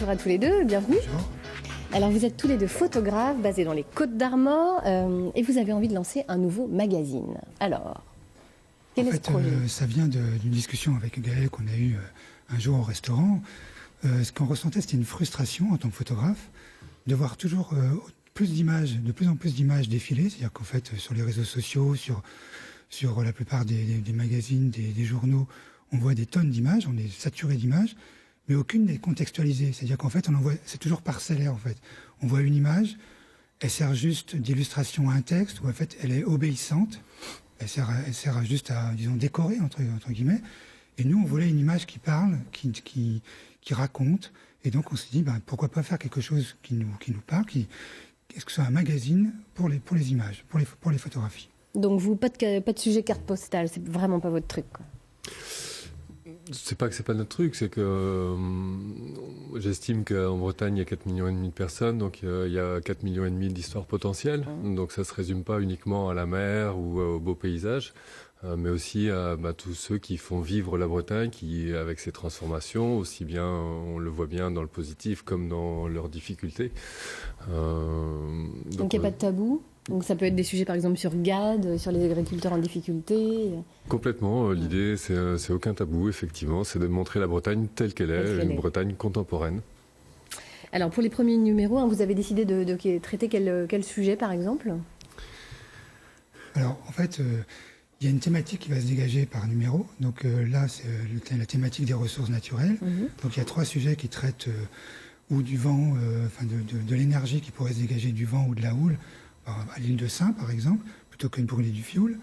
bonjour à tous les deux, bienvenue. Bonjour. Alors vous êtes tous les deux photographes basés dans les Côtes-d'Armor et vous avez envie de lancer un nouveau magazine. Alors, quel est ce projet ? Ça vient d'une discussion avec Gaël qu'on a eue un jour au restaurant. Ce qu'on ressentait, c'était une frustration en tant que photographe de voir toujours de plus en plus d'images défiler. C'est-à-dire qu'en fait, sur les réseaux sociaux, sur la plupart des magazines, des journaux, on voit des tonnes d'images, on est saturé d'images, mais aucune n'est contextualisée. C'est-à-dire qu'en fait, c'est toujours parcellaire, en fait. On voit une image, elle sert juste d'illustration à un texte, ou en fait, elle est obéissante, elle sert juste à, disons, décorer, entre guillemets. Et nous, on voulait une image qui parle, qui raconte, et donc on s'est dit, pourquoi pas faire quelque chose qui nous parle, est-ce que ce soit un magazine pour les images, pour les photographies. Donc vous, pas de sujet carte postale, c'est vraiment pas votre truc, quoi. C'est pas que c'est pas notre truc, c'est que j'estime qu'en Bretagne, il y a 4,5 millions de personnes, donc il y a 4,5 millions d'histoires potentielles. Donc ça se résume pas uniquement à la mer ou aux beaux paysages, mais aussi à tous ceux qui font vivre la Bretagne, qui, avec ses transformations, aussi bien, on le voit bien dans le positif comme dans leurs difficultés. Donc il n'y a pas de tabou ? Donc ça peut être des sujets par exemple sur GAD, sur les agriculteurs en difficulté. Complètement, l'idée c'est aucun tabou, effectivement, c'est de montrer la Bretagne telle qu'elle est, une Bretagne contemporaine. Alors pour les premiers numéros, vous avez décidé de traiter quel sujet par exemple ? Alors en fait, il y a une thématique qui va se dégager par numéro. Donc là c'est la thématique des ressources naturelles. Donc il y a 3 sujets qui traitent ou du vent, de l'énergie qui pourrait se dégager du vent ou de la houle, à l'île de Saint, par exemple, plutôt que de brûler du fioul.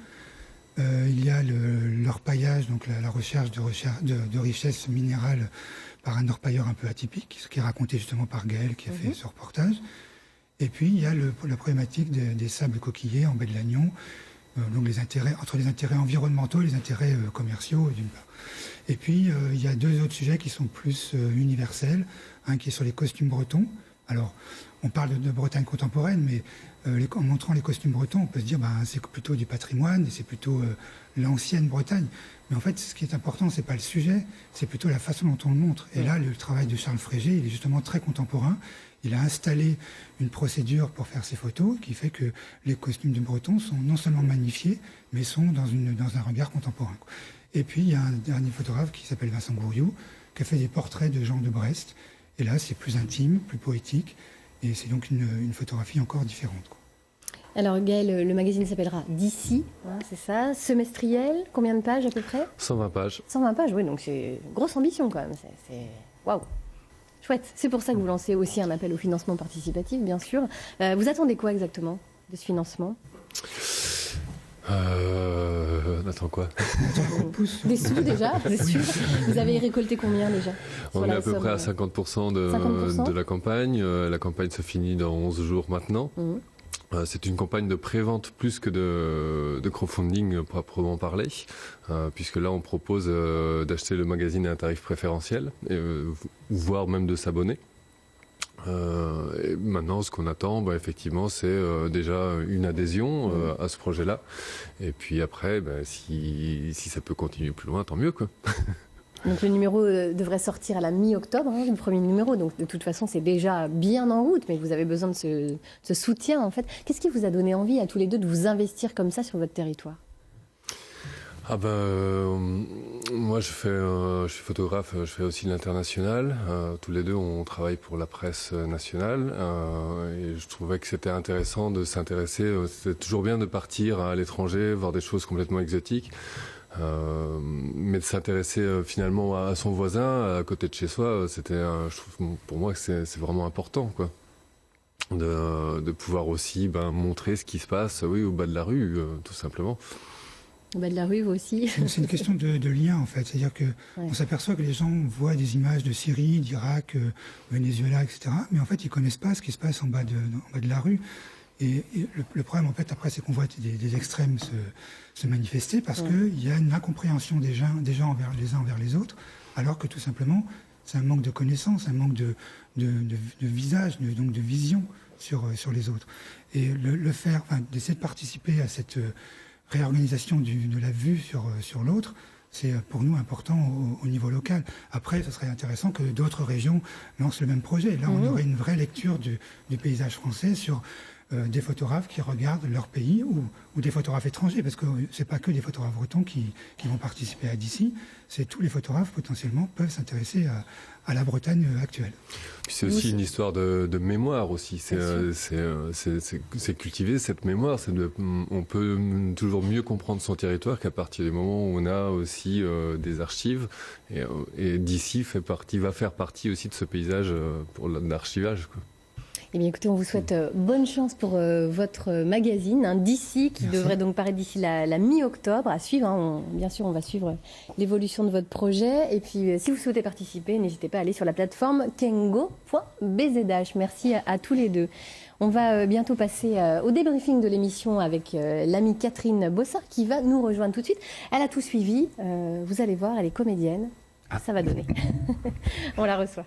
Il y a l'orpaillage, donc la recherche de richesses minérales par un orpailleur un peu atypique, ce qui est raconté justement par Gaël qui a fait ce reportage. Et puis il y a la problématique des sables coquillés en baie de Lannion, donc entre les intérêts environnementaux et les intérêts commerciaux d'une part. Et puis il y a 2 autres sujets qui sont plus universels, un qui est sur les costumes bretons. Alors, on parle de Bretagne contemporaine, mais en montrant les costumes bretons, on peut se dire c'est plutôt du patrimoine, et c'est plutôt l'ancienne Bretagne. Mais en fait, ce qui est important, c'est pas le sujet, c'est plutôt la façon dont on le montre. Et là, le travail de Charles Frégé, il est justement très contemporain. Il a installé une procédure pour faire ses photos qui fait que les costumes de Bretons sont non seulement magnifiés, mais sont dans un regard contemporain. Et puis, il y a un dernier photographe qui s'appelle Vincent Gouriou, qui a fait des portraits de gens de Brest. Et là, c'est plus intime, plus poétique, et c'est donc une photographie encore différente, quoi. Alors Gaël, le magazine s'appellera D'ici, c'est ça, semestriel, combien de pages à peu près ? 120 pages. 120 pages, oui, donc c'est grosse ambition quand même, c'est waouh, chouette. C'est pour ça que vous lancez aussi un appel au financement participatif, bien sûr. Vous attendez quoi exactement de ce financement ? On attend quoi ? Des sous déjà, c'est sûr. Vous avez récolté combien déjà ? On est à peu près à 50% de la campagne. La campagne se finit dans 11 jours maintenant. C'est une campagne de pré-vente plus que de crowdfunding proprement parler, puisque là on propose d'acheter le magazine à un tarif préférentiel, voire même de s'abonner. Et maintenant, ce qu'on attend, effectivement, c'est déjà une adhésion à ce projet-là. Et puis après, si ça peut continuer plus loin, tant mieux, quoi. Donc le numéro devrait sortir à la mi-octobre, le premier numéro. Donc de toute façon, c'est déjà bien en route, mais vous avez besoin de ce soutien, en fait. Qu'est-ce qui vous a donné envie à tous les deux de vous investir comme ça sur votre territoire ? Moi je suis photographe, je fais aussi de l'international. Tous les deux on travaille pour la presse nationale et je trouvais que c'était intéressant de s'intéresser. C'est toujours bien de partir à l'étranger, voir des choses complètement exotiques. Mais de s'intéresser finalement à son voisin à côté de chez soi, je trouve, pour moi que c'est vraiment important, quoi. De pouvoir aussi montrer ce qui se passe au bas de la rue, tout simplement. Au bas de la rue, vous aussi. C'est une question de lien, en fait. C'est-à-dire que on s'aperçoit que les gens voient des images de Syrie, d'Irak, Venezuela, etc. Mais en fait, ils connaissent pas ce qui se passe en bas de la rue. Et le problème, en fait, après, c'est qu'on voit des extrêmes se manifester parce qu'il y a une incompréhension des gens envers les uns envers les autres, alors que tout simplement, c'est un manque de connaissances, un manque de visage, donc de vision sur les autres. Et d'essayer de participer à cette réorganisation de la vue sur l'autre, c'est pour nous important au niveau local. Après, ce serait intéressant que d'autres régions lancent le même projet. Là, on aurait une vraie lecture du paysage français sur des photographes qui regardent leur pays ou des photographes étrangers, parce que c'est pas que des photographes bretons qui vont participer à d'ici, c'est tous les photographes potentiellement peuvent s'intéresser à la Bretagne actuelle. C'est aussi une histoire de mémoire aussi. C'est cultiver cette mémoire. On peut toujours mieux comprendre son territoire qu'à partir du moment où on a aussi des archives. Et d'ici va faire partie aussi de ce paysage pour l'archivage, quoi. Eh bien, écoutez, on vous souhaite bonne chance pour votre magazine, d'ici, qui devrait donc paraître d'ici la mi-octobre, à suivre. Bien sûr, on va suivre l'évolution de votre projet. Et puis, si vous souhaitez participer, n'hésitez pas à aller sur la plateforme kengo.bzh. Merci à tous les deux. On va bientôt passer au débriefing de l'émission avec l'amie Catherine Bossard, qui va nous rejoindre tout de suite. Elle a tout suivi. Vous allez voir, elle est comédienne. Ça va donner. On la reçoit.